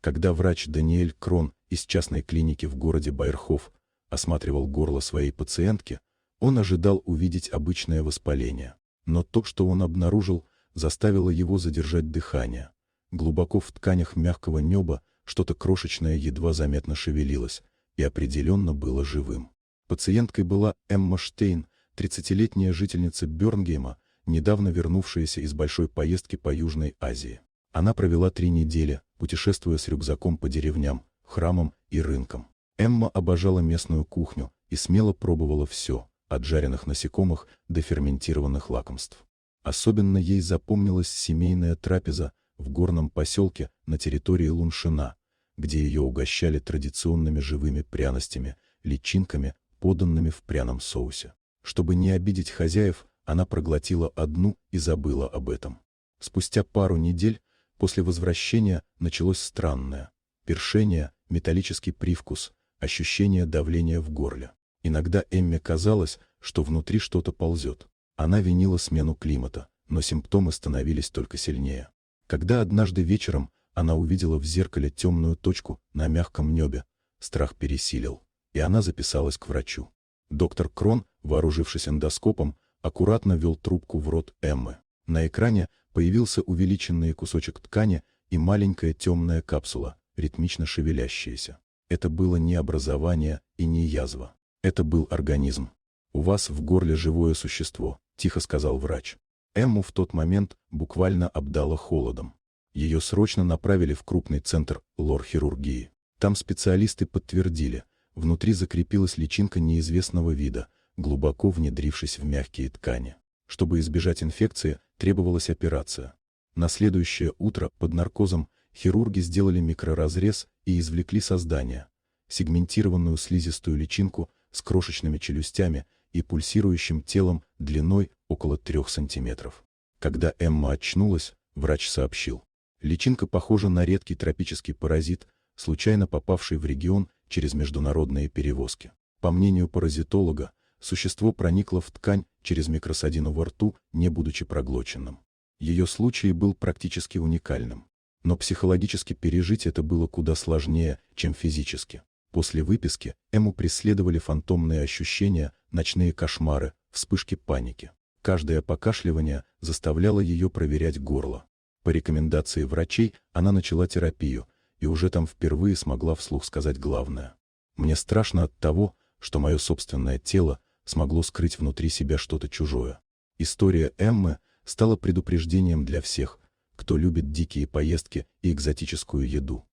Когда врач Даниэль Крон из частной клиники в городе Байерхоф осматривал горло своей пациентки, он ожидал увидеть обычное воспаление. Но то, что он обнаружил, заставило его задержать дыхание. Глубоко в тканях мягкого неба что-то крошечное едва заметно шевелилось и определенно было живым. Пациенткой была Эмма Штейн, 30-летняя жительница Бёрнгейма, недавно вернувшаяся из большой поездки по Южной Азии. Она провела 3 недели, путешествуя с рюкзаком по деревням, храмам и рынкам. Эмма обожала местную кухню и смело пробовала все, от жареных насекомых до ферментированных лакомств. Особенно ей запомнилась семейная трапеза в горном поселке на территории Луншина, где ее угощали традиционными живыми пряностями, личинками, поданными в пряном соусе. Чтобы не обидеть хозяев, она проглотила одну и забыла об этом. Спустя пару недель после возвращения началось странное першение, металлический привкус, ощущение давления в горле. Иногда Эмме казалось, что внутри что-то ползет. Она винила смену климата, но симптомы становились только сильнее. Когда однажды вечером она увидела в зеркале темную точку на мягком небе, страх пересилил, и она записалась к врачу. Доктор Крон, вооружившись эндоскопом, аккуратно ввел трубку в рот Эммы. На экране появился увеличенный кусочек ткани и маленькая темная капсула, ритмично шевелящаяся. Это было не образование и не язва. Это был организм. «У вас в горле живое существо», — тихо сказал врач. Эмму в тот момент буквально обдало холодом. Ее срочно направили в крупный центр лор-хирургии. Там специалисты подтвердили, внутри закрепилась личинка неизвестного вида, глубоко внедрившись в мягкие ткани. Чтобы избежать инфекции, требовалась операция. На следующее утро под наркозом хирурги сделали микроразрез и извлекли создание, сегментированную слизистую личинку с крошечными челюстями и пульсирующим телом длиной около 3 сантиметров. Когда Эмма очнулась, врач сообщил: личинка похожа на редкий тропический паразит, случайно попавший в регион через международные перевозки. По мнению паразитолога, существо проникло в ткань через микросадину во рту, не будучи проглоченным. Ее случай был практически уникальным. Но психологически пережить это было куда сложнее, чем физически. После выписки Эмму преследовали фантомные ощущения, ночные кошмары, вспышки паники. Каждое покашливание заставляло ее проверять горло. По рекомендации врачей она начала терапию, и уже там впервые смогла вслух сказать главное: «Мне страшно от того, что мое собственное тело смогло скрыть внутри себя что-то чужое». История Эммы стала предупреждением для всех, кто любит дикие поездки и экзотическую еду.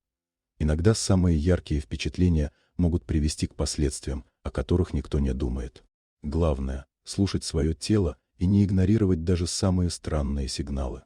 Иногда самые яркие впечатления могут привести к последствиям, о которых никто не думает. Главное — слушать свое тело и не игнорировать даже самые странные сигналы.